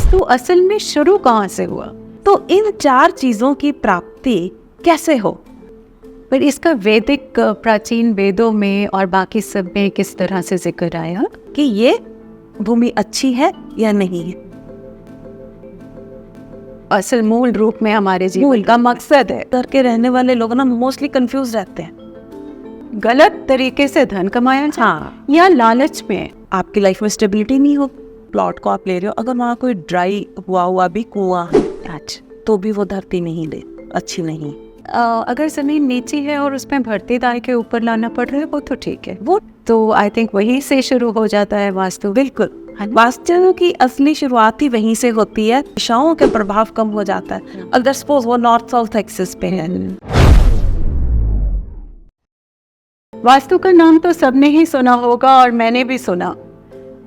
वास्तु असल में शुरू कहाँ से हुआ, तो इन 4 चीजों की प्राप्ति कैसे हो। पर इसका वैदिक प्राचीन वेदों में और बाकी सब में किस तरह से जिक्र आया कि ये भूमि अच्छी है या नहीं है। असल मूल रूप में हमारे जीवन का मकसद है। घर के रहने वाले लोग ना मोस्टली कंफ्यूज रहते हैं, गलत तरीके से धन कमाया या लालच में। आपकी लाइफ में स्टेबिलिटी नहीं हो, प्लॉट को आप ले रहे हो, अगर वहाँ कोई ड्राई हुआ भी कुआं है आज, तो भी वो धरती नहीं ले, अच्छी नहीं। अगर जमीन नीची है और उसमें भरती दाई के ऊपर लाना पड़ रहा है, वो तो ठीक है, वो तो आई थिंक वहीं से शुरू हो जाता है वास्तु। बिल्कुल, वास्तु की असली शुरुआत ही वहीं से होती है। दिशाओं के प्रभाव कम हो जाता है। अगर सपोज वो नॉर्थ साउथ एक्सिस पे है। वास्तु का नाम तो सबने ही सुना होगा और मैंने भी सुना।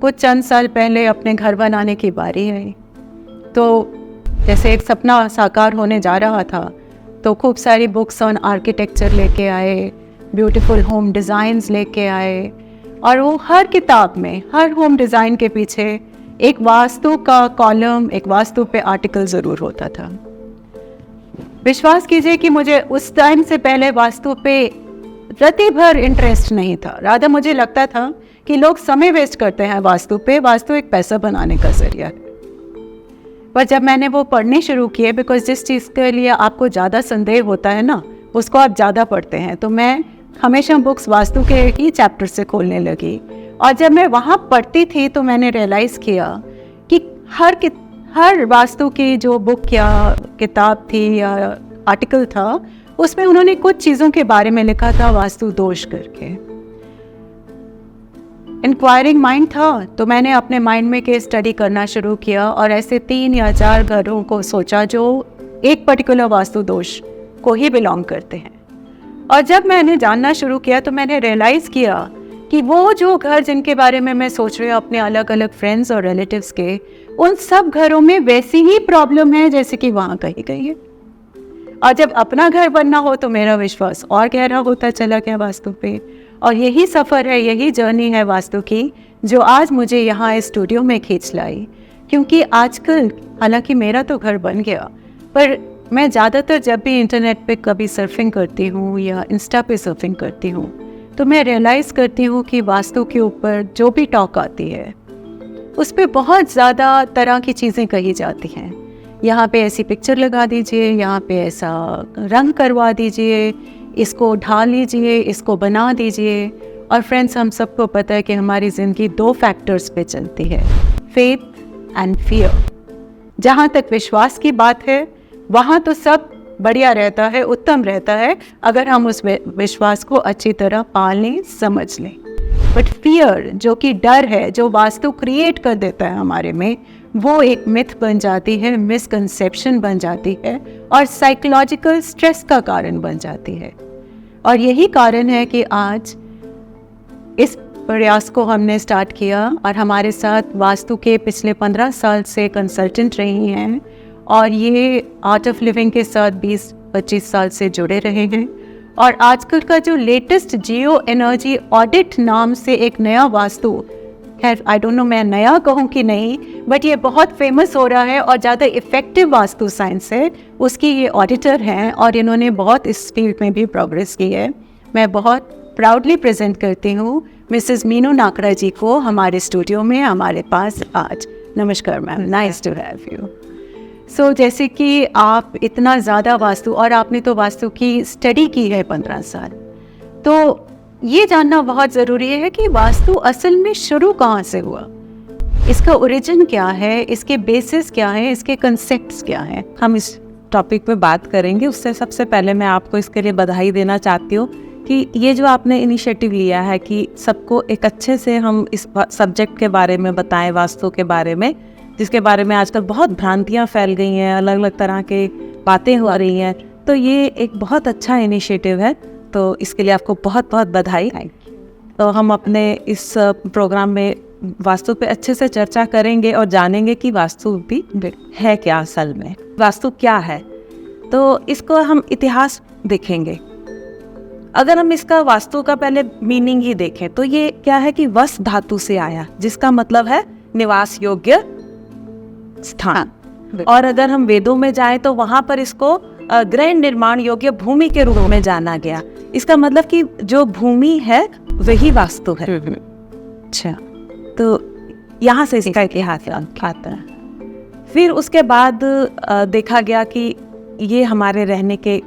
कुछ चंद साल पहले अपने घर बनाने की बारी आई, तो जैसे एक सपना साकार होने जा रहा था, तो खूब सारी बुक्स ऑन आर्किटेक्चर लेके आए, ब्यूटीफुल होम डिज़ाइंस लेके आए, और वो हर किताब में हर होम डिज़ाइन के पीछे एक वास्तु का कॉलम, एक वास्तु पे आर्टिकल ज़रूर होता था। विश्वास कीजिए कि मुझे उस टाइम से पहले वास्तु पे रति भर इंटरेस्ट नहीं था। राधा मुझे लगता था कि लोग समय वेस्ट करते हैं वास्तु पे, वास्तु एक पैसा बनाने का जरिया है। पर जब मैंने वो पढ़ने शुरू किए, बिकॉज जिस चीज़ के लिए आपको ज़्यादा संदेह होता है ना, उसको आप ज़्यादा पढ़ते हैं, तो मैं हमेशा बुक्स वास्तु के ही चैप्टर से खोलने लगी। और जब मैं वहाँ पढ़ती थी तो मैंने रियलाइज़ किया कि हर वास्तु की जो बुक या किताब थी या आर्टिकल था, उसमें उन्होंने कुछ चीज़ों के बारे में लिखा था वास्तु दोष करके। इंक्वायरिंग माइंड था, तो मैंने अपने माइंड में केस स्टडी करना शुरू किया और ऐसे 3 या 4 घरों को सोचा जो एक पर्टिकुलर वास्तु दोष को ही बिलोंग करते हैं। और जब मैंने जानना शुरू किया तो मैंने रियलाइज़ किया कि वो जो घर जिनके बारे में मैं सोच रही हूँ अपने अलग अलग फ्रेंड्स और रिलेटिव्स के, उन सब घरों में वैसी ही प्रॉब्लम है जैसे कि वहाँ कही गई है। और जब अपना घर बनना हो तो मेरा विश्वास और गहरा होता चला गया वास्तु पे। और यही सफ़र है, यही जर्नी है वास्तु की, जो आज मुझे यहाँ इस स्टूडियो में खींच लाई। क्योंकि आजकल हालांकि मेरा तो घर बन गया, पर मैं ज़्यादातर जब भी इंटरनेट पे कभी सर्फिंग करती हूँ या इंस्टा पे सर्फिंग करती हूँ, तो मैं रियलाइज़ करती हूँ कि वास्तु के ऊपर जो भी टॉक आती है उस पर बहुत ज़्यादा तरह की चीज़ें कही जाती हैं। यहाँ पे ऐसी पिक्चर लगा दीजिए, यहाँ पे ऐसा रंग करवा दीजिए, इसको ढाल लीजिए, इसको बना दीजिए। और फ्रेंड्स, हम सबको पता है कि हमारी ज़िंदगी 2 फैक्टर्स पे चलती है, फेथ एंड फियर। जहाँ तक विश्वास की बात है वहाँ तो सब बढ़िया रहता है, उत्तम रहता है, अगर हम उस विश्वास को अच्छी तरह पाल लें, समझ लें। बट फियर, जो कि डर है, जो वास्तु क्रिएट कर देता है हमारे में, वो एक मिथ बन जाती है, मिसकंसेप्शन बन जाती है और साइकोलॉजिकल स्ट्रेस का कारण बन जाती है। और यही कारण है कि आज इस प्रयास को हमने स्टार्ट किया और हमारे साथ वास्तु के पिछले 15 साल से कंसल्टेंट रही हैं और ये आर्ट ऑफ लिविंग के साथ 20-25 साल से जुड़े रहे हैं। और आजकल का जो लेटेस्ट जियो एनर्जी ऑडिट नाम से एक नया वास्तु, खैर आई डोंट नो मैं नया कहूँ कि नहीं, बट ये बहुत फेमस हो रहा है और ज़्यादा इफ़ेक्टिव वास्तु साइंस है, उसकी ये ऑडिटर हैं और इन्होंने बहुत इस फील्ड में भी प्रोग्रेस की है। मैं बहुत प्राउडली प्रेजेंट करती हूँ मिसेस मीनू नाकड़ा जी को हमारे स्टूडियो में हमारे पास आज। नमस्कार ma'am, nice to have you. So जैसे कि आप इतना ज़्यादा वास्तु, और आपने तो वास्तु की स्टडी की है 15 साल, तो ये जानना बहुत ज़रूरी है कि वास्तु असल में शुरू कहाँ से हुआ, इसका ओरिजिन क्या है, इसके बेसिस क्या है, इसके कंसेप्ट्स क्या हैं। हम इस टॉपिक पे बात करेंगे। उससे सबसे पहले मैं आपको इसके लिए बधाई देना चाहती हूँ कि ये जो आपने इनिशिएटिव लिया है कि सबको एक अच्छे से हम इस सब्जेक्ट के बारे में बताएं, वास्तु के बारे में, जिसके बारे में आजकल बहुत भ्रांतियाँ फैल गई हैं, अलग अलग तरह के बातें हो रही हैं। तो ये एक बहुत अच्छा इनिशिएटिव है, तो इसके लिए आपको बहुत बहुत बधाई। तो हम अपने इस प्रोग्राम में वास्तु पे अच्छे से चर्चा करेंगे और जानेंगे कि वास्तु भी है क्या, असल में वास्तु क्या है। तो इसको हम इतिहास देखेंगे। अगर हम इसका वास्तु का पहले मीनिंग ही देखें तो ये क्या है कि वस धातु से आया, जिसका मतलब है निवास योग्य स्थान। हाँ, और अगर हम वेदों में जाएं तो वहां पर इसको गृह निर्माण योग्य भूमि के रूप में जाना गया। इसका मतलब कि जो भूमि है वही वास्तु है। अच्छा, तो यहाँ से इसका इतिहास आता है। फिर उसके बाद देखा गया कि ये हमारे रहने के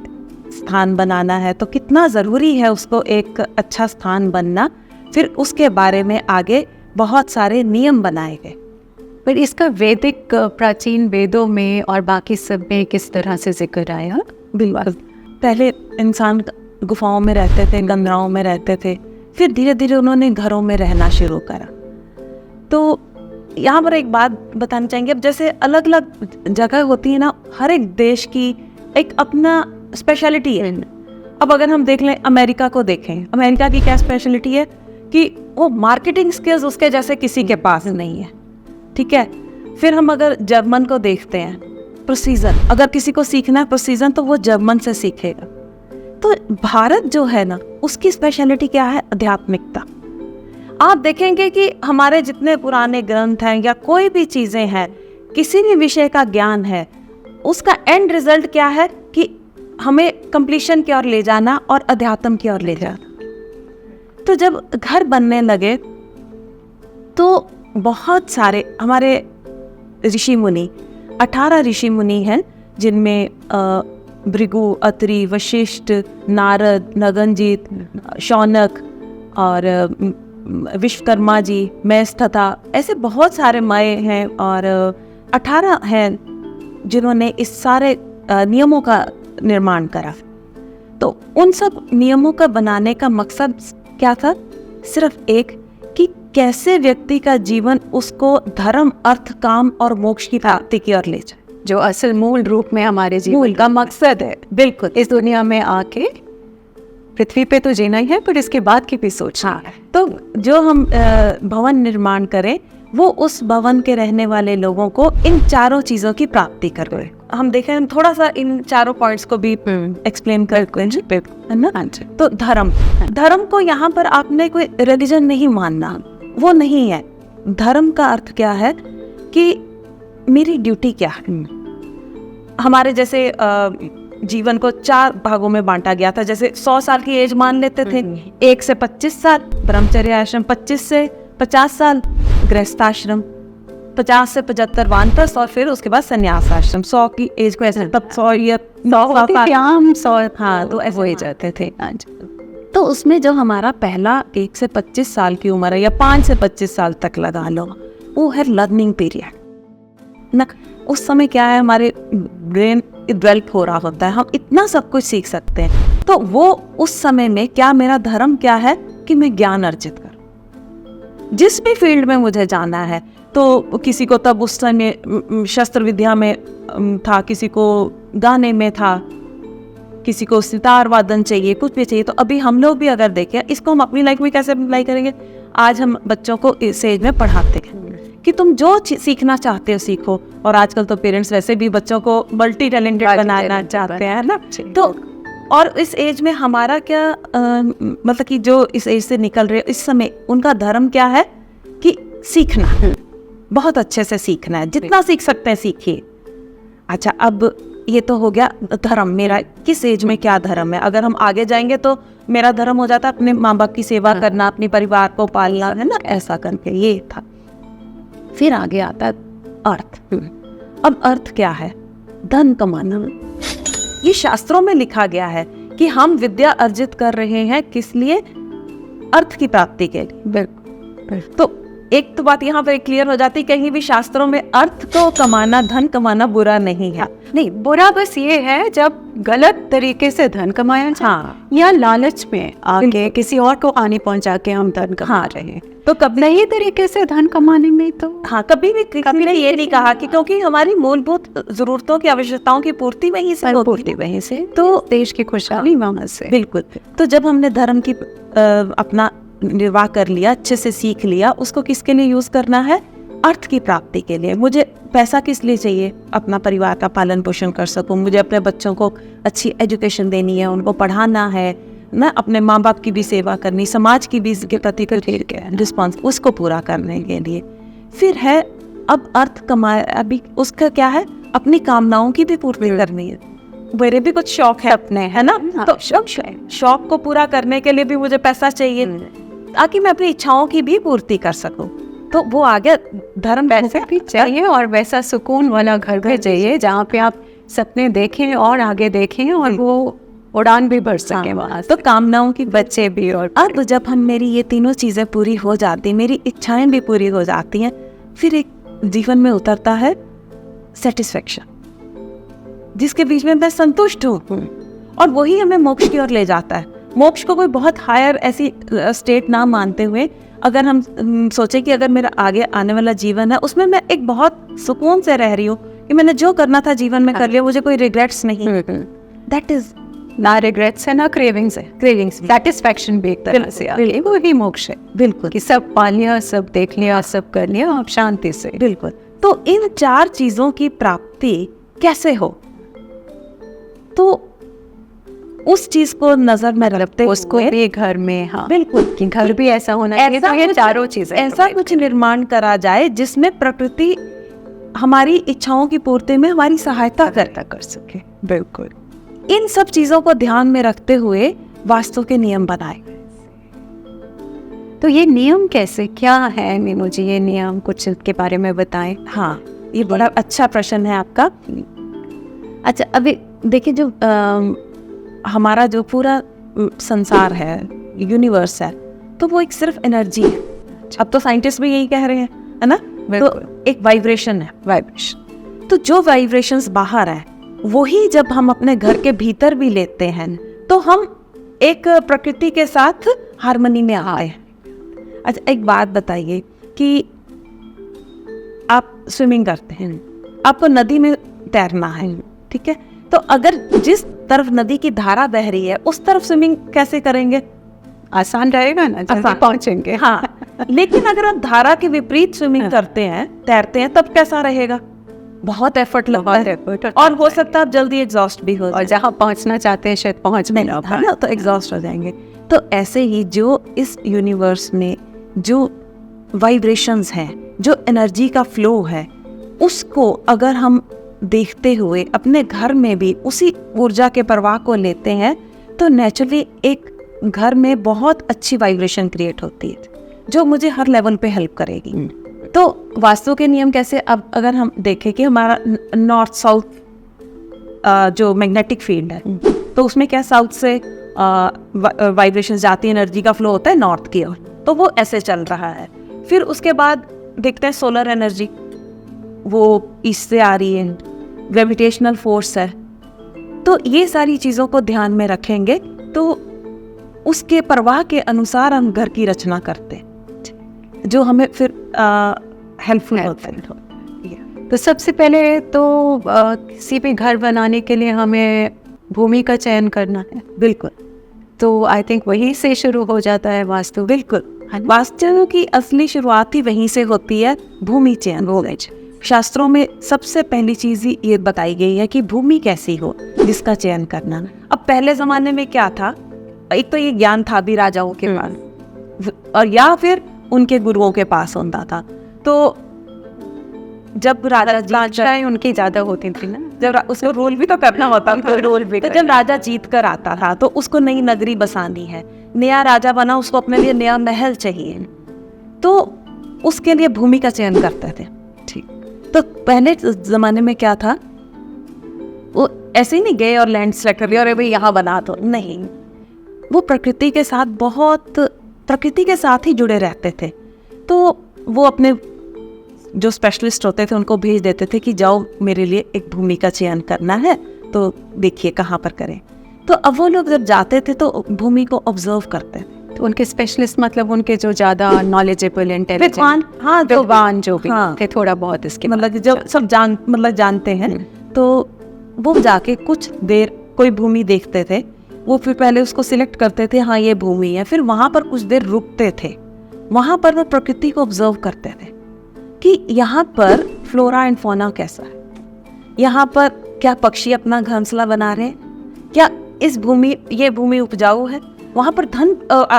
स्थान बनाना है तो कितना ज़रूरी है उसको एक अच्छा स्थान बनना। फिर उसके बारे में आगे बहुत सारे नियम बनाए गए। पर इसका वैदिक प्राचीन वेदों में और बाकी सब में किस तरह से जिक्र आया? बिल्कुल, पहले इंसान गुफाओं में रहते थे, गंदराओं में रहते थे, फिर धीरे धीरे उन्होंने घरों में रहना शुरू करा। तो यहाँ पर एक बात बताना चाहेंगे, अब जैसे अलग अलग जगह होती है ना, हर एक देश की एक अपना स्पेशलिटी है। अब अगर हम देख लें, अमेरिका को देखें, अमेरिका की क्या स्पेशलिटी है कि वो मार्केटिंग स्किल्स उसके जैसे किसी के पास नहीं है, ठीक है। फिर हम अगर जर्मन को देखते हैं, प्रोसीजन, अगर किसी को सीखना है प्रोसीजन तो वो जर्मन से सीखेगा। तो भारत जो है ना, उसकी स्पेशलिटी क्या है? आध्यात्मिकता। आप देखेंगे कि हमारे जितने पुराने ग्रंथ हैं या कोई भी चीजें हैं, किसी भी विषय का ज्ञान है, उसका एंड रिजल्ट क्या है कि हमें कंप्लीशन की ओर ले जाना और अध्यात्म की ओर ले जाना। तो जब घर बनने लगे तो बहुत सारे हमारे ऋषि मुनि, 18 ऋषि मुनि हैं, जिनमें भृगु, अत्रि, वशिष्ठ, नारद, नगनजीत, शौनक और विश्वकर्मा जी, मैस तथा ऐसे बहुत सारे मय हैं। और 18 हैं जिन्होंने इस सारे नियमों का निर्माण करा। तो उन सब नियमों का बनाने का मकसद क्या था? सिर्फ एक, कि कैसे व्यक्ति का जीवन उसको धर्म, अर्थ, काम और मोक्ष की प्राप्ति की ओर ले जाए, जो असल मूल रूप में हमारे जीवन का मकसद है। बिल्कुल, इस दुनिया में आके पृथ्वी पे तो जीना ही है, पर इसके बाद की भी सोचना है। तो जो हम भवन निर्माण करें, वो उस भवन के रहने वाले लोगों को इन चारों चीज़ों की प्राप्ति करवाए। हम देखें, थोड़ा सा इन चारों पॉइंट्स को भी एक्सप्लेन करते हैं, है ना। तो धर्म को यहाँ पर आपने कोई रिलीजन नहीं मानना, वो नहीं है। धर्म का अर्थ क्या है कि मेरी ड्यूटी क्या है। हमारे जैसे जीवन को 4 भागों में बांटा गया था। जैसे 100 साल की एज मान लेते थे, 1 से 25 साल ब्रह्मचर्य आश्रम, 25 से 50 साल गृहस्थाश्रम, 50 से 75 वानप्रस्थ और फिर उसके बाद संन्यास आश्रम। 100 की एज को ऐसे तब 100 या 100, हाँ, तो ऐसे हो जाते थे। तो उसमें जो हमारा पहला 1 से 25 साल की उम्र है या 5 से 25 साल तक लगा लो, वो है लर्निंग पीरियड ना। उस समय क्या है, हमारे ब्रेन डेवलप हो रहा होता है, हम इतना सब कुछ सीख सकते हैं। तो वो उस समय में क्या, मेरा धर्म क्या है कि मैं ज्ञान अर्जित करूं, जिस भी फील्ड में मुझे जाना है। तो किसी को तब उस समय शस्त्र विद्या में था, किसी को गाने में था, किसी को सितार वादन चाहिए, कुछ भी चाहिए। तो अभी हम लोग भी अगर देखें, इसको हम अपनी लाइफ में कैसे अप्लाई करेंगे? आज हम बच्चों को इस एज में पढ़ाते हैं कि तुम जो सीखना चाहते हो सीखो। और आजकल तो पेरेंट्स वैसे भी बच्चों को मल्टी टैलेंटेड बनाना चाहते हैं ना। तो और इस एज में हमारा क्या मतलब कि जो इस एज से निकल रहे इस समय, उनका धर्म क्या है कि सीखना, बहुत अच्छे से सीखना है, जितना सीख सकते हैं सीखिए। अच्छा, अब ये तो हो गया धर्म, मेरा किस एज में क्या धर्म है। अगर हम आगे जाएंगे तो मेरा धर्म हो जाता है अपने माँ बाप की सेवा करना, अपने परिवार को पालना, है ना, ऐसा करके ये था। फिर आगे आता है अर्थ। अब अर्थ क्या है? धन कमाना। ये शास्त्रों में लिखा गया है कि हम विद्या अर्जित कर रहे हैं, किस लिए? अर्थ की प्राप्ति के लिए। बिल्कुल। तो एक तो बात यहाँ पर क्लियर हो जाती है, कहीं भी शास्त्रों में अर्थ को कमाना, धन कमाना बुरा नहीं है। नहीं, बुरा बस ये है जब गलत तरीके से धन कमाया जाए, हाँ, या लालच में आके किसी और को हानि पहुंचा के हम धन कमा रहे हैं। तो कभी सही तरीके से धन कमाने में तो हाँ, कभी भी किसी ने ये नहीं कहा कि क्योंकि हमारी मूलभूत जरूरतों की, आवश्यकताओं की पूर्ति वहीं से होती है, वहीं से तो देश की खुशहाली वहां से। बिल्कुल। तो जब हमने धर्म की अपना निर्वाह कर लिया, अच्छे से सीख लिया, उसको किसके लिए यूज करना है? अर्थ की प्राप्ति के लिए। मुझे पैसा किस लिए चाहिए? अपना परिवार का पालन पोषण कर सकूं, मुझे अपने बच्चों को अच्छी एजुकेशन देनी है, उनको पढ़ाना है ना, अपने माँ बाप की भी सेवा करनी, समाज की भी इसके प्रति रिस्पॉन्स, उसको पूरा करने के लिए। फिर है अब अर्थ कमाए, अभी उसका क्या है, अपनी कामनाओं की भी पूर्ति करनी है। मेरे भी कुछ शौक है अपने, है ना, तो शौक को पूरा करने के लिए भी मुझे पैसा चाहिए ताकि मैं अपनी इच्छाओं की भी पूर्ति कर सकूं। तो वो आगे धर्म पैसे भी चाहिए और वैसा सुकून वाला घर भी चाहिए जहाँ पे आप सपने देखें और आगे देखें और वो उड़ान भी भर सके वहाँ। तो कामनाओं की बच्चे भी और अब जब हम मेरी ये तीनों चीजें पूरी हो जाती, मेरी इच्छाएं भी पूरी हो जाती हैं, फिर एक जीवन में उतरता है सेटिस्फेक्शन, जिसके बीच में मैं संतुष्ट हूँ, और वही हमें मोक्ष की ओर ले जाता है। मोक्ष को कोई बहुत हायर ऐसी स्टेट ना मानते हुए अगर हम सोचे कि अगर मेरा आगे आने वाला जीवन है उसमें मैं एक बहुत सुकून से रह रही हूँ कि मैंने जो करना था जीवन में कर लिया, मुझे कोई रिग्रेट्स नहीं, दैट इज ना रिग्रेट्स है ना क्रेविंग्स है, क्रेविंग्स, सेटिस्फेक्शन भी एक तरह से आगे वही मोक्ष है। बिल्कुल कि सब पा लिया, सब देख लिया, सब कर लिया, आप शांति से। बिल्कुल। तो इन 4 चीजों की प्राप्ति कैसे हो, तो उस चीज को नजर में रखते हुए उसको भी घर में, हाँ बिल्कुल, कि घर भी ऐसा होना चाहिए तो ये चारों चीजें ऐसा कुछ निर्माण करा जाए जिसमें प्रकृति हमारी इच्छाओं की पूर्ति में हमारी सहायता कर सके। बिल्कुल। इन सब चीजों को ध्यान में रखते हुए वास्तु के नियम बनाए। तो ये नियम कैसे, क्या है मीनू जी ये नियम, कुछ इसके बारे में बताएं। हाँ, ये बड़ा अच्छा प्रश्न है आपका। अच्छा, अभी देखिए, जो हमारा जो पूरा संसार है, यूनिवर्स है, तो वो एक सिर्फ एनर्जी है। अब तो साइंटिस्ट भी यही कह रहे हैं, है ना, तो एक वाइब्रेशन है, वाइब्रेशन। तो जो वाइब्रेशंस बाहर है वही जब हम अपने घर के भीतर भी लेते हैं तो हम एक प्रकृति के साथ हार्मनी में आए हैं। अच्छा, एक बात बताइए कि आप स्विमिंग करते हैं, आपको नदी में तैरना है, ठीक है, तो अगर जिस तरफ नदी की धारा बह रही है उस तरफ स्विमिंग कैसे करेंगे? आसान रहेगा ना, जल्दी पहुंचेंगे। हाँ, लेकिन अगर आप धारा के विपरीत स्विमिंग करते हैं, तैरते हैं, तब कैसा रहेगा? बहुत एफर्ट लगता है और हो सकता है आप जल्दी एग्जॉस्ट भी हो, और जहाँ पहुंचना चाहते हैं शायद पहुंच नहीं ना, तो एग्जॉस्ट हो जाएंगे। तो ऐसे ही जो इस यूनिवर्स में जो वाइब्रेशंस हैं, जो एनर्जी का फ्लो है, उसको अगर हम देखते हुए अपने घर में भी उसी ऊर्जा के प्रवाह को लेते हैं तो नेचुरली एक घर में बहुत अच्छी वाइब्रेशन क्रिएट होती है जो मुझे हर लेवल पे हेल्प करेगी। तो वास्तु के नियम कैसे, अब अगर हम देखें कि हमारा नॉर्थ साउथ जो मैग्नेटिक फील्ड है, तो उसमें क्या साउथ से वाइब्रेशन जाती है, एनर्जी का फ्लो होता है नॉर्थ की ओर, तो वो ऐसे चल रहा है। फिर उसके बाद देखते हैं सोलर एनर्जी, वो ईस्ट से आ रही है, ग्रेविटेशनल फोर्स है। तो ये सारी चीज़ों को ध्यान में रखेंगे तो उसके प्रवाह के अनुसार हम घर की रचना करते हैं जो हमें फिर हेल्पफुल होता है। तो सबसे पहले तो किसी भी घर बनाने के लिए हमें भूमि का चयन करना है। बिल्कुल। तो आई थिंक वहीं से शुरू हो जाता है वास्तु। बिल्कुल, वास्तु की असली शुरुआत ही वहीं से होती है, भूमि चयन। शास्त्रों में सबसे पहली चीज ही ये बताई गई है कि भूमि कैसी हो जिसका चयन करना। अब पहले जमाने में क्या था, एक तो ये ज्ञान था भी राजाओं के पास और या फिर उनके गुरुओं के पास होता था। तो जब राजा उनकी ज्यादा होती थी ना, जब उसको रूल भी तो करना होता था, रोल भी तो जब राजा जीत कर आता था तो उसको नई नगरी बसानी है, नया राजा बना, उसको अपने लिए नया महल चाहिए, तो उसके लिए भूमि का चयन करते थे। ठीक, तो पहले जमाने में क्या था, वो ऐसे ही नहीं गए और लैंड सेलेक्ट कर लिया और भाई यहाँ बना, तो नहीं, वो प्रकृति के साथ प्रकृति के साथ ही जुड़े रहते थे। तो वो अपने जो स्पेशलिस्ट होते थे उनको भेज देते थे कि जाओ मेरे लिए एक भूमि का चयन करना है, तो देखिए कहाँ पर करें। तो अब वो लोग जब जाते थे तो भूमि को ऑब्जर्व करते थे। तो उनके स्पेशलिस्ट मतलब उनके जो ज़्यादा नॉलेजेबल, इंटेलिजेंट, हाँ, जो भी थे थोड़ा बहुत इसके मतलब जब सब जानते हैं, तो वो जाके कुछ देर कोई भूमि देखते थे, वो फिर पहले उसको सिलेक्ट करते थे, हाँ ये भूमि है, फिर वहाँ पर कुछ देर रुकते थे, वहाँ पर वो प्रकृति को ऑब्जर्व करते थे कि यहाँ पर फ्लोरा एंड फौना कैसा है, यहाँ पर क्या पक्षी अपना घोंसला बना रहे हैं, क्या ये भूमि उपजाऊ है, वहाँ पर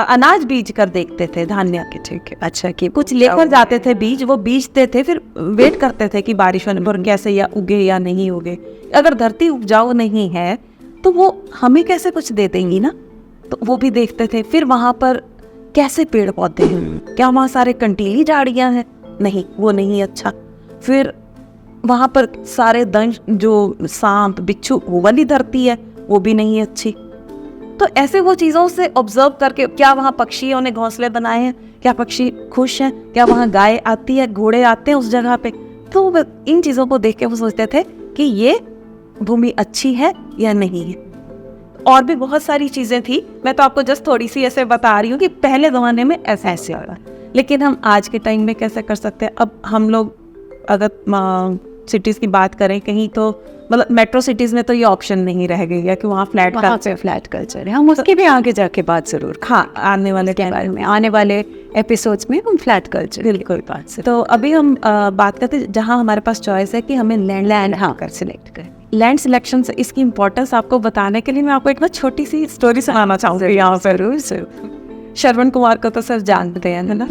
अनाज बीज कर देखते थे, धान्य के। ठीक है, अच्छा कि कुछ लेकर जाते थे बीज, वो बीजते थे, फिर वेट करते थे कि बारिश होने पर कैसे या उगे या नहीं उगे। अगर धरती उपजाऊ नहीं है तो वो हमें कैसे कुछ दे देंगी ना, तो वो भी देखते थे। फिर वहाँ पर कैसे पेड़ पौधे हैं, क्या वहाँ सारे कंटीली झाड़ियाँ हैं, नहीं वो नहीं अच्छा। फिर वहाँ पर सारे दंश जो सांप बिच्छू वो वाली धरती है, वो भी नहीं अच्छी। तो ऐसे वो चीज़ों से ऑब्जर्व करके, क्या वहाँ पक्षियों ने घोंसले बनाए हैं, क्या पक्षी खुश हैं, क्या वहाँ गाय आती है, घोड़े आते हैं उस जगह पे, तो इन चीज़ों को देख के वो सोचते थे कि ये भूमि अच्छी है या नहीं है। और भी बहुत सारी चीज़ें थी, मैं तो आपको जस्ट थोड़ी सी ऐसे बता रही हूँ कि पहले ज़माने में ऐसे होगा। लेकिन हम आज के टाइम में कैसे कर सकते हैं? अब हम लोग अगर सिटीज़ की बात करें कहीं, तो मतलब मेट्रो सिटीज़ में तो ये ऑप्शन नहीं रह गई है कि वहाँ फ्लैट कल्चर है। हम उसकी भी आगे जाके बात जरूर, हाँ, आने वाले बारे में, आने वाले एपिसोड्स में हम फ्लैट कल्चर बिल्कुल बात से। तो अभी हम बात करते हैं जहाँ हमारे पास चॉइस है कि हमें लैंड कर सिलेक्ट करें। लैंड सिलेक्शन से इसकी इम्पोर्टेंस आपको बताने के लिए मैं आपको एक ना छोटी सी स्टोरी सुनाना चाहूँगी यहाँ पर। श्रवण कुमार को तो सब जानते हैं, है ना,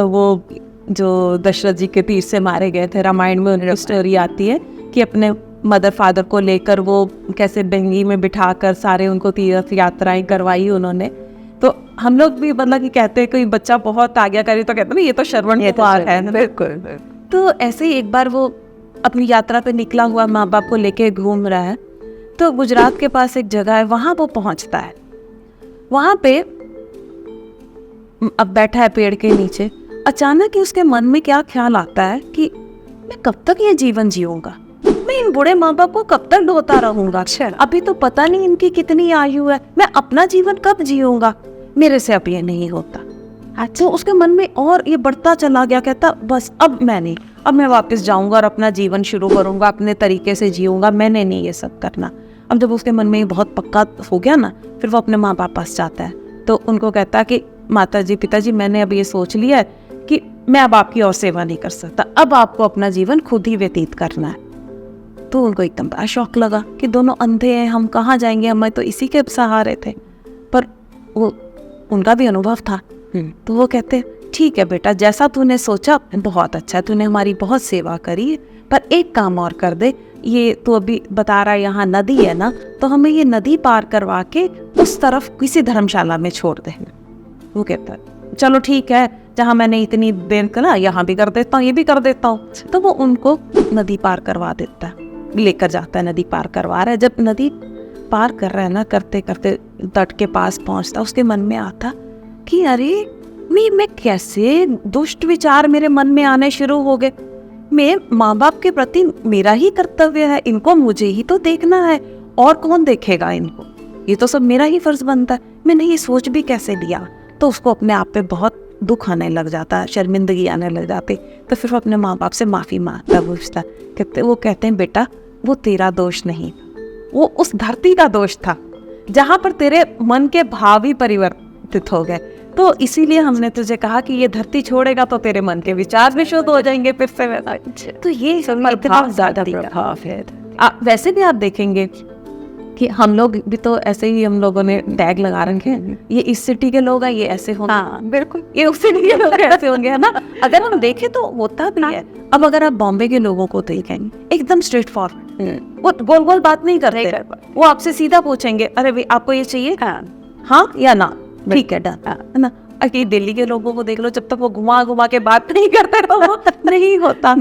वो जो दशरथ जी के तीर से मारे गए थे, रामायण में उनकी स्टोरी आती है कि अपने मदर फादर को लेकर वो कैसे डंगी में बिठाकर सारे उनको तीर्थ यात्राएं करवाई उन्होंने। तो हम लोग भी मतलब कि कहते हैं कोई बच्चा बहुत आज्ञाकारी तो कहते हैं ये तो श्रवण कुमार है। बिल्कुल। तो ऐसे ही एक बार वो अपनी यात्रा पे निकला हुआ माँ बाप को लेके घूम रहा है, तो गुजरात के पास एक जगह है, वहाँ वो पहुँचता है। वहाँ पे अब बैठा है पेड़ के नीचे, अचानक ही उसके मन में क्या ख्याल आता है कि मैं कब तक ये जीवन जीऊंगा, मैं इन बूढ़े माँ बाप को कब तक ढोता रहूंगा, अभी तो पता नहीं इनकी कितनी आयु है, मैं अपना जीवन कब जीऊंगा, मेरे से अब ये नहीं होता। अच्छा, उसके मन में और ये बढ़ता चला गया, कहता बस अब मैं वापस जाऊंगा और अपना जीवन शुरू करूंगा, अपने तरीके से जीऊंगा, मैंने नहीं ये सब करना। अब जब उसके मन में ये बहुत पक्का हो गया ना, फिर वो अपने माँ बाप पास जाता है, तो उनको कहता है कि माताजी पिताजी मैंने अब ये सोच लिया है कि मैं अब आपकी और सेवा नहीं कर सकता, अब आपको अपना जीवन खुद ही व्यतीत करना है। तो उनको एकदम बड़ा शौक लगा कि दोनों अंधे हैं, हम कहाँ जाएंगे, हमें तो इसी के सहारे थे। पर वो उनका भी अनुभव था। तो वो कहते ठीक है बेटा, जैसा तूने सोचा बहुत अच्छा है, तूने हमारी बहुत सेवा करी है, पर एक काम और कर दे, ये तू अभी बता रहा है यहाँ नदी है ना, तो हमें ये नदी पार करवा के उस तरफ किसी धर्मशाला में छोड़ दे। वो कहता चलो ठीक है, जहाँ मैंने इतनी देर करा यहाँ भी कर देता हूँ, ये भी कर देता हूँ। तो वो उनको नदी पार करवा देता है, लेकर जाता है, नदी पार करवा रहा है। जब नदी पार कर रहा है ना, करते करते तट के पास पहुँचता, उसके मन में आता कि अरे मैं कैसे दुष्ट विचार मेरे मन में आने शुरू हो गए, मैं माँ बाप के प्रति मेरा ही कर्तव्य है, इनको मुझे ही तो देखना है, और कौन देखेगा इनको, ये तो सब मेरा ही फर्ज बनता है, मैंने ये सोच भी कैसे लिया। तो उसको अपने आप पे बहुत दुख आने लग जाता, शर्मिंदगी आने लग जाती। तो फिर वो अपने माँ बाप से माफ़ी मांगता, पूछता, वो कहते हैं बेटा वो तेरा दोष नहीं, वो उस धरती का दोष था जहाँ पर तेरे मन के भाव ही परिवर्तित हो गए। तो इसीलिए हमने तुझे कहा कि ये धरती छोड़ेगा तो तेरे मन के विचार भी शुद्ध हो जाएंगे फिर से। तो ये इतना ज़्यादा प्रभाव है। वैसे भी आप देखेंगे कि हम लोग भी तो ऐसे ही, हम लोगों ने टैग लगा रखे हैं, ये इस सिटी के लोग हैं, ये ऐसे होंगे, हाँ बिल्कुल, ये उस सिटी के लोग ऐसे होंगे, है ना। अगर हम देखें तो होता भी है। अब अगर आप बॉम्बे के लोगों को देखेंगे, एकदम स्ट्रेट फॉरवर्ड, वो गोल गोल बात नहीं करते, वो आपसे सीधा पूछेंगे अरे भाई आपको ये चाहिए, हाँ या ना, ठीक है डन, है ना। अगर दिल्ली के लोगों को देख लो, जब तक वो घुमा घुमा के बात नहीं करते तो वो नहीं होता।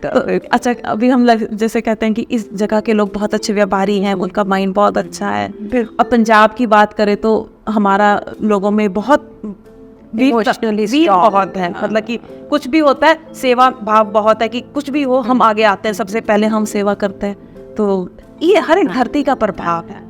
तो अच्छा, अभी हम जैसे कहते हैं कि इस जगह के लोग बहुत अच्छे व्यापारी हैं, उनका माइंड बहुत अच्छा है। अब पंजाब की बात करें तो हमारा लोगों में बहुत बहुत है, मतलब कि कुछ भी होता है सेवा भाव बहुत है, कि कुछ भी हो हम आगे आते हैं, सबसे पहले हम सेवा करते हैं। तो ये हर एक धरती का प्रभाव है।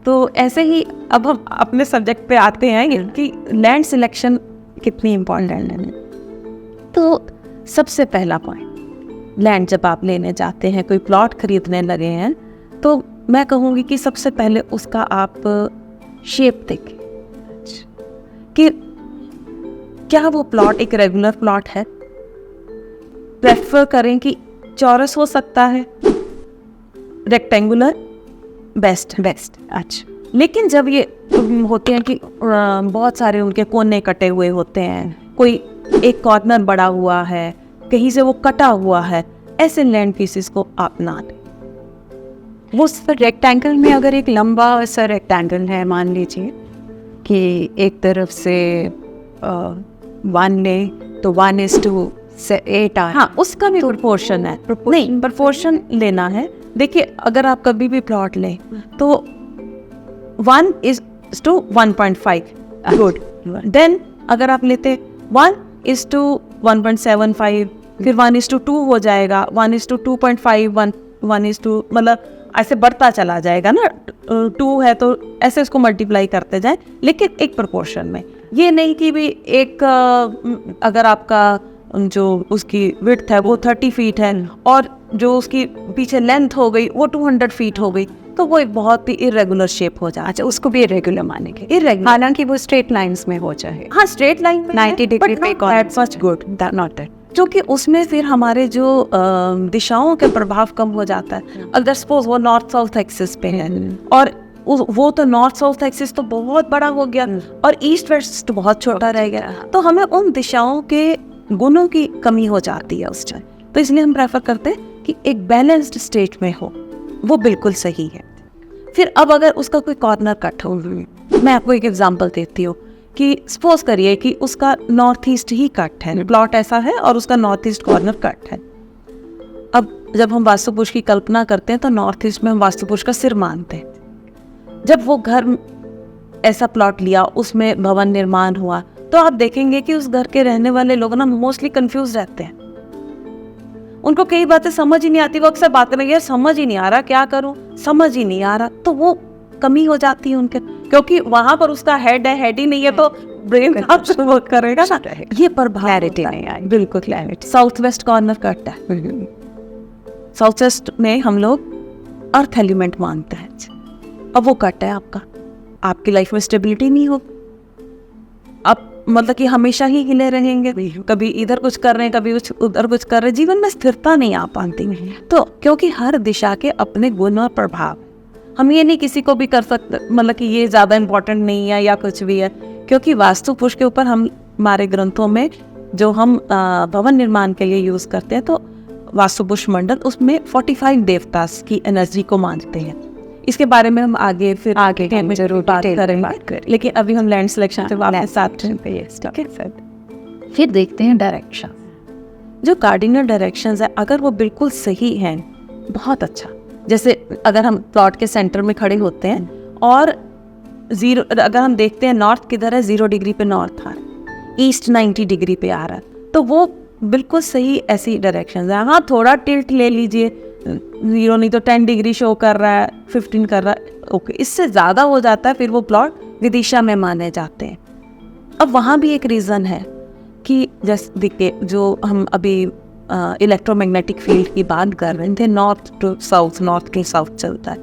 तो ऐसे ही अब हम अपने सब्जेक्ट पे आते हैं कि लैंड सिलेक्शन कितनी इम्पोर्टेंट है। तो सबसे पहला पॉइंट, लैंड जब आप लेने जाते हैं, कोई प्लॉट खरीदने लगे हैं, तो मैं कहूँगी कि सबसे पहले उसका आप शेप देखें कि क्या वो प्लॉट एक रेगुलर प्लॉट है। प्रेफर करें कि चौरस हो सकता है, रेक्टेंगुलर बेस्ट। अच्छा, लेकिन जब ये होते हैं कि बहुत सारे उनके कोने कटे हुए होते हैं, कोई एक कॉर्नर बड़ा हुआ है, कहीं से वो कटा हुआ है, ऐसे लैंड पीसेस को आप ना लें। वो रेक्टेंगल में अगर एक लंबा सा रेक्टेंगल है, मान लीजिए कि एक तरफ से 1 ले तो 1:8 आ, हाँ, उसका भी प्रोपोर्शन है। नहीं, प्रोपोर्शन लेना है। देखिए, अगर आप कभी भी प्लॉट लें तो 1:1.5 गुड। देन अगर आप लेते 1:1.75, फिर 1:2 हो जाएगा, 1:2.5, 1:, मतलब ऐसे बढ़ता चला जाएगा ना। 2 है तो ऐसे उसको मल्टीप्लाई करते जाए, लेकिन एक प्रोपोर्शन में। ये नहीं कि भी एक अगर आपका जो उसकी विड्थ है वो 30 फीट है और जो उसकी पीछे लेंथ हो गई वो 200 फीट हो गई, तो वो एक बहुत ही इरेगुलर शेप हो जाए। अच्छा, उसको भी इरेगुलर मानेंगे। इरेगुलर, हालांकि वो स्ट्रेट लाइंस में हो जाए। हाँ, स्ट्रेट लाइन में 90 डिग्री पे मच गुड, नॉट दैट, क्योंकि उसमें फिर हमारे जो दिशाओं के प्रभाव कम हो जाता है। अगर सपोज वो नॉर्थ साउथ एक्सिस पे है और वो तो नॉर्थ साउथ एक्सिस तो बहुत बड़ा हो गया और ईस्ट वेस्ट तो बहुत छोटा रह गया, तो हमें उन दिशाओं के गुणों की कमी हो जाती है उस टाइम। तो इसलिए हम प्रेफर करते हैं कि एक बैलेंस्ड स्टेट में हो, वो बिल्कुल सही है। फिर अब अगर उसका कोई कॉर्नर कट हो, मैं आपको एक एग्जांपल देती हूँ कि सपोज करिए कि उसका नॉर्थ ईस्ट ही कट है, प्लॉट ऐसा है और उसका नॉर्थ ईस्ट कॉर्नर कट है। अब जब हम वास्तुपुरुष की कल्पना करते हैं तो नॉर्थ ईस्ट में हम वास्तुपुरुष का सिर मानते हैं। जब वो घर ऐसा प्लॉट लिया, उसमें भवन निर्माण हुआ, तो आप देखेंगे कि उस घर के रहने वाले लोग ना मोस्टली कंफ्यूज रहते हैं। उनको कई बातें समझ ही नहीं आती। वो अक्सर बातें में, यार समझ ही नहीं आ रहा, क्या करूं, समझ ही नहीं आ रहा। तो वो कमी हो जाती है उनके, क्योंकि वहां पर उसका हेड है, हेड ही नहीं है तो ब्रेन वर्क करेगा ना। ये प्रभाव क्लैरिटी नहीं आई। बिल्कुल clarity. South west corner cut है। साउथ वेस्ट में हम लोग अर्थ एलिमेंट मानते हैं। अब वो कट है आपका, आपकी लाइफ में स्टेबिलिटी नहीं हो, आप मतलब कि हमेशा ही हिले रहेंगे, कभी इधर कुछ कर रहे हैं, कभी उधर कुछ कर रहे हैं, जीवन में स्थिरता नहीं आ पाती। तो क्योंकि हर दिशा के अपने गुण और प्रभाव, हम ये नहीं किसी को भी कर सकते, मतलब कि ये ज़्यादा इम्पोर्टेंट नहीं है या कुछ भी है, क्योंकि वास्तु पुरुष के ऊपर हम हमारे ग्रंथों में जो हम भवन निर्माण के लिए यूज़ करते हैं, तो वास्तु पुरुष मंडल उसमें 45 देवतास की एनर्जी को मानते हैं। इसके बारे में हम आगे जरूर बात करेंगे, लेकिन अभी हम लैंड सिलेक्शन से वापस आते हैं। फिर देखते हैं डायरेक्शन। जो कार्डिनल डायरेक्शंस है, अगर वो बिल्कुल सही हैं, बहुत अच्छा। जैसे अगर हम प्लॉट के सेंटर में खड़े होते हैं और अगर हम देखते हैं नॉर्थ किधर है, 0 डिग्री पे नॉर्थ आ रहा है, ईस्ट 90 डिग्री पे आ रहा है, तो वो बिल्कुल सही ऐसी डायरेक्शन है। हाँ, थोड़ा टिल्ट ले लीजिए, 0 नहीं तो 10 डिग्री शो कर रहा है, 15 कर रहा है, ओके, इससे ज़्यादा हो जाता है, फिर वो प्लॉट विदिशा में माने जाते हैं। अब वहाँ भी एक रीज़न है कि जैसे देखिए, जो हम अभी इलेक्ट्रोमैग्नेटिक फील्ड की बात कर रहे थे, नॉर्थ टू साउथ चलता है।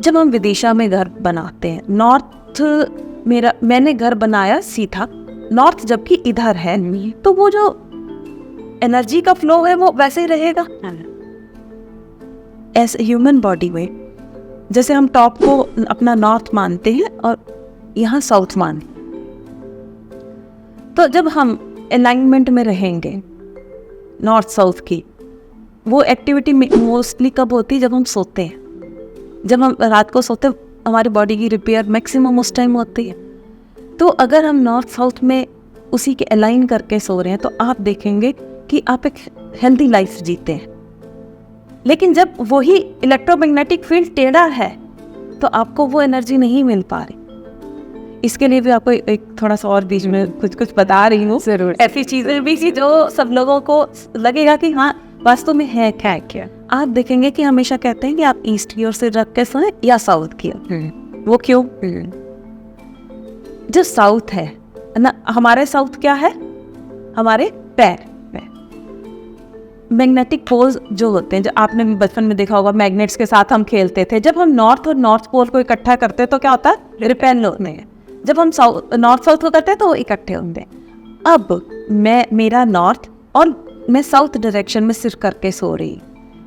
जब हम विदिशा में घर बनाते हैं, नॉर्थ मैंने घर बनाया सीधा नॉर्थ, जबकि इधर है, तो वो जो एनर्जी का फ्लो है वो वैसे ही रहेगा। ऐसे ह्यूमन बॉडी में जैसे हम टॉप को अपना नॉर्थ मानते हैं और यहाँ साउथ मानते हैं, तो जब हम अलाइनमेंट में रहेंगे नॉर्थ साउथ की, वो एक्टिविटी मोस्टली कब होती है? जब हम सोते हैं। जब हम रात को सोते हैं, हमारी बॉडी की रिपेयर मैक्सिमम उस टाइम होती है। तो अगर हम नॉर्थ साउथ में उसी के अलाइन करके सो रहे हैं, तो आप देखेंगे कि आप एक हेल्दी लाइफ जीते हैं। लेकिन जब वही इलेक्ट्रोमैग्नेटिक फील्ड टेढ़ा है, तो आपको वो एनर्जी नहीं मिल पा रही। इसके लिए भी आपको एक थोड़ा सा और बीच में कुछ बता रही हूँ। जरूर। ऐसी चीज़ें भी जो सब लोगों को लगेगा कि हाँ वास्तव में है क्या। आप देखेंगे कि हमेशा कहते हैं कि आप ईस्ट की ओर से रख के सोएं या साउथ की ओर। वो क्यों? जो साउथ है ना, हमारे साउथ क्या है? हमारे पैर। मैग्नेटिक पोल्स जो होते हैं, जो आपने बचपन में देखा होगा, मैग्नेट्स के साथ हम खेलते थे। जब हम नॉर्थ और नॉर्थ पोल को इकट्ठा करते हैं तो क्या होता है? रिपेल होते हैं। जब हम नॉर्थ साउथ को करते हैं तो वो इकट्ठे होते हैं। अब मेरा नॉर्थ और मैं साउथ डायरेक्शन में सिर करके सो रही,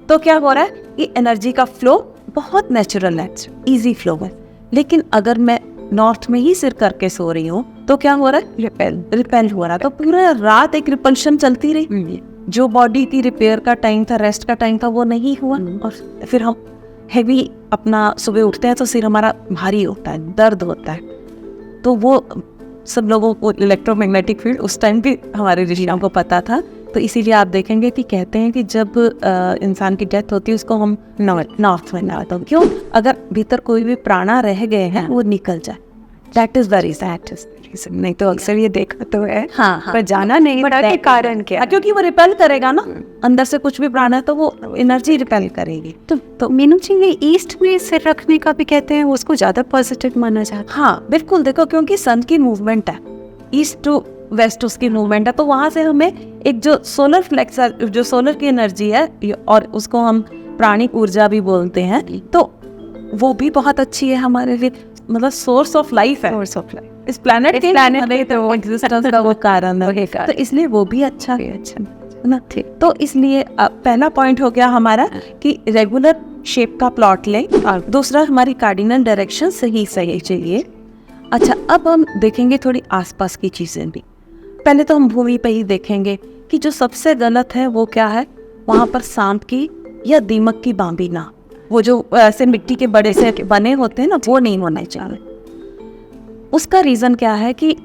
तो क्या हो रहा है? ये एनर्जी का फ्लो बहुत नेचुरल है, इजी फ्लो है। लेकिन अगर मैं नॉर्थ में ही सिर करके सो रही हूँ तो क्या हो रहा है, रिपेल हो रहा है। तो पूरा रात एक रिपल्शन चलती रही। जो बॉडी की रिपेयर का टाइम था, रेस्ट का टाइम था, वो नहीं हुआ। और फिर हम हैवी अपना सुबह उठते हैं तो सिर हमारा भारी होता है, दर्द होता है। तो वो सब लोगों को इलेक्ट्रोमैग्नेटिक फील्ड उस टाइम भी हमारे ऋषियों को पता था। तो इसीलिए आप देखेंगे कि कहते हैं कि जब इंसान की डेथ होती है उसको हम नॉर्थ में ना तो क्यों, अगर भीतर कोई भी प्राणा रह गए हैं वो निकल जाए। That is the reason. नहीं तो अक्सर ये देखा तो है, हाँ, पर जाना नहीं था कि कारण क्या है। क्योंकि वो रिपेल करेगा ना, अंदर से कुछ भी प्राण है तो वो एनर्जी रिपेल करेगी। तो मीनू जी, ये ईस्ट में सिर रखने का भी कहते हैं, उसको ज्यादा पॉजिटिव माना जाता है। हाँ बिल्कुल, देखो क्योंकि सन की मूवमेंट है, ईस्ट टू वेस्ट उसकी मूवमेंट है, तो वहां से हमें एक जो सोलर फ्लेक्सर, जो सोलर की एनर्जी है, और उसको हम प्राणिक ऊर्जा भी बोलते हैं, तो वो भी बहुत अच्छी है हमारे लिए, मतलब सोर्स ऑफ लाइफ है। सोर्स ऑफ लाइफ इस प्लैनेट के तो एग्जिस्टेंस का वो कारण है। तो इसलिए वो भी अच्छा है ना। तो इसलिए पहला पॉइंट हो गया हमारा कि रेगुलर शेप का प्लॉट लें, और दूसरा हमारी कार्डिनल डायरेक्शन सही चाहिए। अच्छा, अब हम देखेंगे थोड़ी आसपास की चीजें भी। पहले तो हम भूमि पे ही देखेंगे कि जो सबसे गलत है वो क्या है, वहां पर सांप की या दीमक की बांबी ना, वो जो ऐसे मिट्टी के बड़े से बने होते हैं ना, वो नहीं होना चाहिए। उसका रीज़न क्या है कि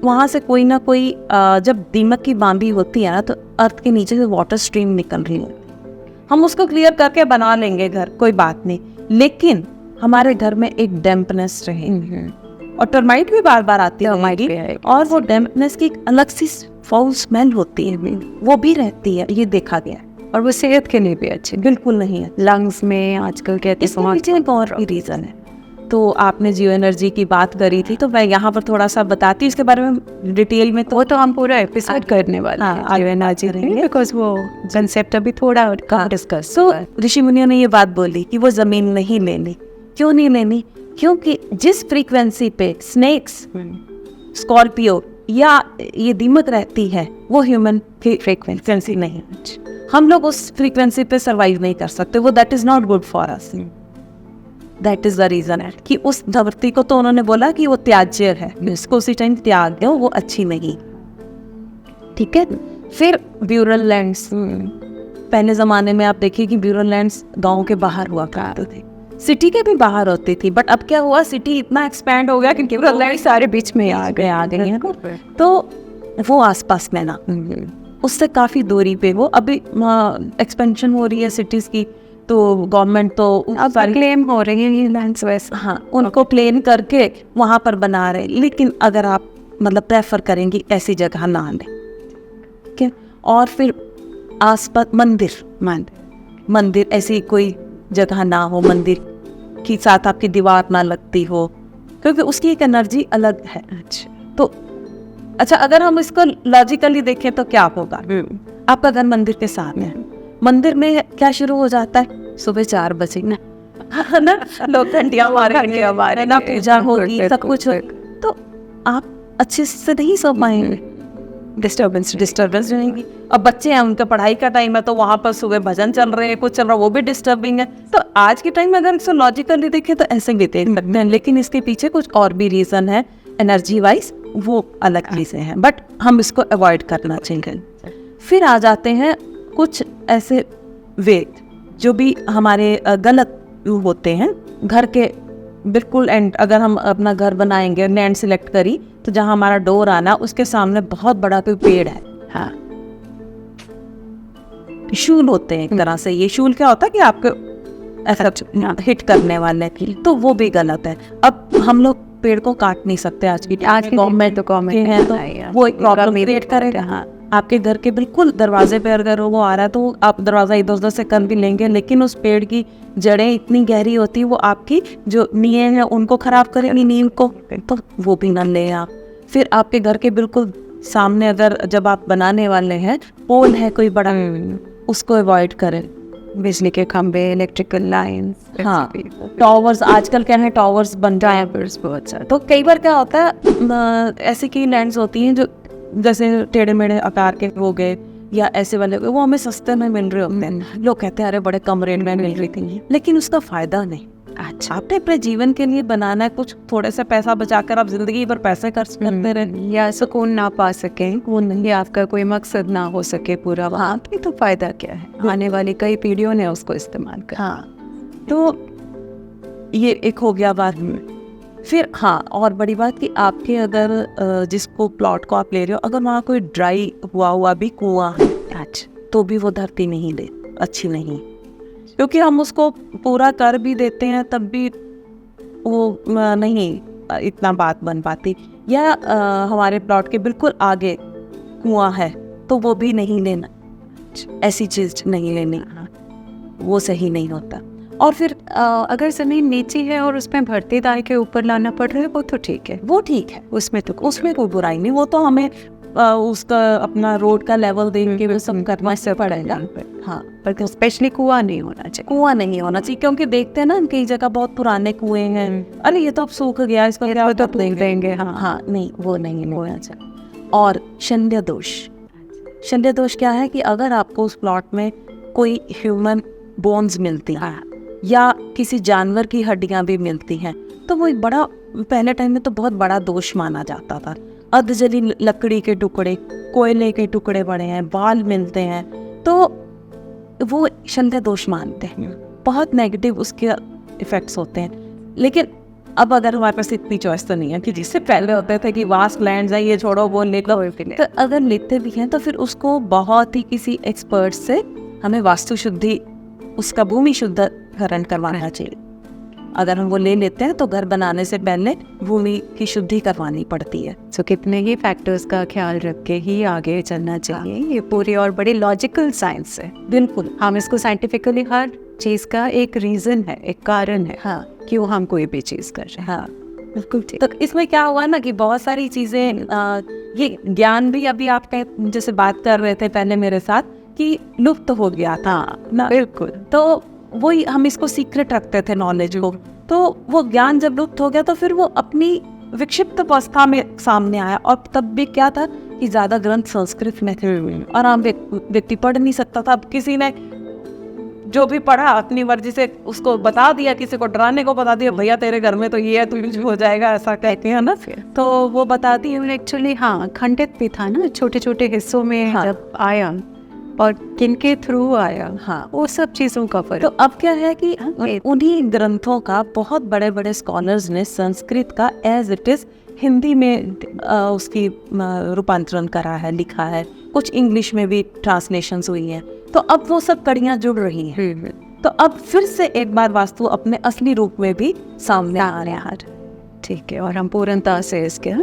वहाँ से कोई ना कोई जब दीमक की बांबी होती है ना, तो अर्थ के नीचे से वाटर स्ट्रीम निकल रही होती है। हम उसको क्लियर करके बना लेंगे घर, कोई बात नहीं, लेकिन हमारे घर में एक डैम्पनेस रहे, और टर्माइट भी बार बार आती है, और वो डैम्पनेस की एक अलग सी फाउल स्मेल होती है, वो भी रहती है, ये देखा गया है। और वो सेहत के लिए भी अच्छे बिल्कुल नहीं है। लंग्स में आजकल कहते हैं, इसके पीछे एक और भी रीज़न है। तो आपने जियो एनर्जी की बात करी थी, तो मैं यहाँ पर थोड़ा सा बताती हूँ इसके बारे में डिटेल में। तो वो तो हम पूरा एपिसोड करने वाले हैं जियो एनर्जी करेंगे, बिकॉज वो कंसेप्ट अभी थोड़ा डिस्कस। तो ऋषि मुनियों ने ये बात बोली कि वो जमीन नहीं लेनी। क्यों नहीं लेनी? क्योंकि जिस फ्रीक्वेंसी पे स्नेक्स, स्कॉर्पियो या ये दीमक रहती है, वो ह्यूमन की फ्रीक्वेंसी नहीं। हम लोग उस फ्रीक्वेंसी पे सरवाइव नहीं कर सकते, वो that is not good for us. That is the reason है कि उस धरती को तो उन्होंने बोला कि वो त्याज्य है, इसको उसी टाइम त्याग दो, वो अच्छी नहीं। ठीक है। फिर ब्यूरल लैंड्स, पहले जमाने में आप देखिए कि ब्यूरल लैंड्स गाँव के बाहर हुआ करते थे, सिटी के भी बाहर होती थी, बट अब क्या हुआ, सिटी इतना एक्सपैंड हो गया कि ब्यूरल लैंड सारे बीच में आ गए हैं, तो वो आसपास में ना, उससे काफ़ी दूरी पे वो अभी एक्सपेंशन हो रही है सिटीज़ की, तो गवर्नमेंट तो अब क्लेम हो रही है ये लैंड्स वैसे, हाँ, उनको क्लेम करके वहाँ पर बना रहे। लेकिन अगर आप मतलब प्रेफर करेंगी ऐसी जगह ना लें, ठीक है। और फिर आसपास मंदिर ऐसी कोई जगह ना हो, मंदिर के साथ आपकी दीवार ना लगती हो, क्योंकि उसकी एक एनर्जी अलग है। तो अच्छा, अगर हम इसको लॉजिकली देखें तो क्या होगा, आपका घर मंदिर के साथ है, मंदिर में क्या शुरू हो जाता है, सुबह 4 बजे ना, है ना, लोग घंटियां मारेंगे ना, पूजा होगी, सब कुछ हो, तो आप अच्छे से नहीं सो पाएंगे, डिस्टर्बेंस रहेंगी। अब बच्चे हैं, उनका पढ़ाई का टाइम है, तो वहाँ पर सुबह भजन चल रहे हैं, कुछ चल रहा है, वो भी डिस्टर्बिंग है। तो आज के टाइम में अगर इसको लॉजिकली देखें तो ऐसे भी देख सकते हैं, लेकिन इसके पीछे कुछ और भी रीज़न है एनर्जी वाइज, वो अलग चीज़ें हैं, बट हम इसको अवॉइड करना चाहिए। फिर आ जाते हैं कुछ ऐसे वेद जो भी हमारे गलत होते हैं। घर के बिल्कुल एंड, अगर हम अपना घर बनाएंगे, लैंड सिलेक्ट करी, तो जहाँ हमारा डोर आना, उसके सामने बहुत बड़ा कोई पेड़ है, हाँ, शूल होते हैं एक तरह से। ये शूल क्या होता है कि आपको ऐसा हिट करने वाले, तो वो भी गलत है। अब हम लोग पेड़ को काट नहीं सकते, आज की गवर्नमेंट है, तो वो एक प्रॉब्लम क्रिएट करेगा। हाँ, आपके घर के बिल्कुल दरवाजे पे अगर वो आ रहा है, तो आप दरवाज़ा इधर उधर से कर भी लेंगे, लेकिन उस पेड़ की जड़ें इतनी गहरी होती है, वो आपकी जो नींव है उनको ख़राब करेंगी, नींव को, तो वो भी ना लें आप। फिर आपके घर के बिल्कुल सामने अगर जब आप बनाने वाले हैं पोल है कोई बड़ा, उसको अवॉइड करें। बिजली के खंभे, इलेक्ट्रिकल लाइन, हाँ, टावर्स, आजकल क्या है, टावर्स बन रहे हैं बहुत सारे। तो कई बार क्या होता है, ऐसी की लैंड्स होती हैं जो जैसे टेढ़े मेढ़े आकार के हो गए या ऐसे वाले, वो हमें सस्ते में मिल रहे होते हैं। लोग कहते हैं अरे बड़े कम रेट में मिल रही थी, लेकिन उसका फायदा नहीं। अच्छा, आपने अपने जीवन के लिए बनाना है, कुछ थोड़े से पैसा बचाकर आप जिंदगी भर पैसे खर्च करते रहे, या सुकून ना पा सकें, वो नहीं। या आपका कोई मकसद ना हो सके पूरा, वहाँ पे तो फायदा क्या है? आने वाली कई पीढ़ियों ने उसको इस्तेमाल कर। हाँ, तो ये एक हो गया बात में। फिर हाँ, और बड़ी बात कि आपके अगर जिसको प्लॉट को आप ले रहे हो, अगर वहाँ कोई ड्राई हुआ भी कुआं है, अच्छा, तो भी वो धरती नहीं ले अच्छी नहीं, क्योंकि हम उसको पूरा कर भी देते हैं तब भी वो नहीं इतना बात बन पाती। या हमारे प्लॉट के बिल्कुल आगे कुआं है तो वो भी नहीं लेना, ऐसी चीज नहीं लेनी, वो सही नहीं होता। और फिर अगर ज़मीन नीची है और उसमें भरती दाई के ऊपर लाना पड़ रहा है, वो तो ठीक है, वो ठीक है, उसमें तो उसमें कोई बुराई नहीं, वो तो हमें उसका अपना रोड का लेवल देख के वो सब करना से पड़ेगा। हाँ, पर स्पेशली कुआं नहीं होना चाहिए। कुआं नहीं होना चाहिए, क्योंकि देखते हैं ना कई जगह बहुत पुराने कुएं हैं, अरे ये तो अब सूख गया, इसको क्या तो देख देंगे। हाँ, हाँ, नहीं, वो नहीं होना चाहिए। और शल्य दोष, शल्य दोष क्या है कि अगर आपको उस प्लॉट में कोई ह्यूमन बोन्स मिलती हैं या किसी जानवर की हड्डियां भी मिलती हैं, तो वो एक बड़ा, पहले टाइम में तो बहुत बड़ा दोष माना जाता था। अर्धजली लकड़ी के टुकड़े, कोयले के टुकड़े पड़े हैं, बाल मिलते हैं, तो वो शल्य दोष मानते हैं, बहुत नेगेटिव उसके इफेक्ट्स होते हैं। लेकिन अब अगर हमारे पास इतनी चॉइस तो नहीं है, कि जिससे पहले होते थे कि वास्ट लैंड है, ये छोड़ो वो ले लो, तो अगर लेते भी हैं तो फिर उसको बहुत ही किसी एक्सपर्ट से हमें वास्तु शुद्धि, उसका भूमि शुद्धिकरण करवाना चाहिए। अगर हम वो ले लेते हैं तो घर बनाने से पहले भूमि की शुद्धि करवानी पड़ती है। सो कितने ही फैक्टर्स का ख्याल रख के ही आगे चलना चाहिए। ये पूरी और बड़ी लॉजिकल साइंस है। बिल्कुल, हम इसको साइंटिफिकली, हर चीज़ का एक रीज़न है, एक कारण है, हाँ, क्यों हम कोई भी चीज़ कर रहे हैं। हाँ, बिल्कुल ठीक। तो इसमें क्या हुआ ना कि बहुत सारी चीज़ें, ये ज्ञान भी अभी आप जैसे बात कर रहे थे पहले मेरे साथ कि लुप्त हो गया था ना, बिल्कुल। तो वही हम इसको सीक्रेट रखते थे नॉलेज को, तो वो ज्ञान जब लुप्त हो गया तो फिर वो अपनी विक्षिप्त अवस्था में सामने आया। और तब भी क्या था कि ज़्यादा ग्रंथ संस्कृत में थे और आम व्यक्ति पढ़ नहीं सकता था। अब किसी ने जो भी पढ़ा अपनी मर्जी से उसको बता दिया, किसी को डराने को बता दिया, भैया तेरे घर में तो ये है, तो कुछ हो जाएगा, ऐसा कहते हैं ना, फिर तो वो बताती है। एक्चुअली हाँ, खंडित भी था ना, छोटे छोटे हिस्सों में। हाँ, जब आया और किनके थ्रू आया, हाँ, वो सब चीज़ों का फर्क। तो अब क्या है कि उन्हीं ग्रंथों का बहुत बड़े बड़े स्कॉलर्स ने संस्कृत का एज इट इज हिंदी में उसकी रूपांतरण करा है, लिखा है, कुछ इंग्लिश में भी ट्रांसलेशंस हुई हैं, तो अब वो सब कड़ियाँ जुड़ रही हैं। तो अब फिर से एक बार वास्तु अपने असली रूप में भी सामने आ रहा है। ठीक है, और हम पूर्णता से इसके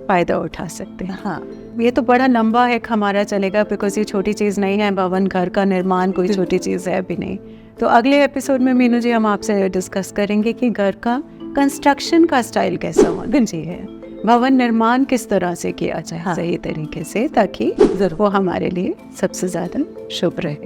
फ़ायदा उठा सकते हैं। हाँ, ये तो बड़ा लंबा है हमारा चलेगा, बिकॉज ये छोटी चीज़ नहीं है। भवन, घर का निर्माण कोई छोटी चीज़ है भी नहीं। तो अगले एपिसोड में मीनू जी हम आपसे डिस्कस करेंगे कि घर का कंस्ट्रक्शन का स्टाइल कैसा होना चाहिए, भवन निर्माण किस तरह से किया जाए, हाँ, सही तरीके से, ताकि वो हमारे लिए सबसे ज़्यादा शुभ रहे।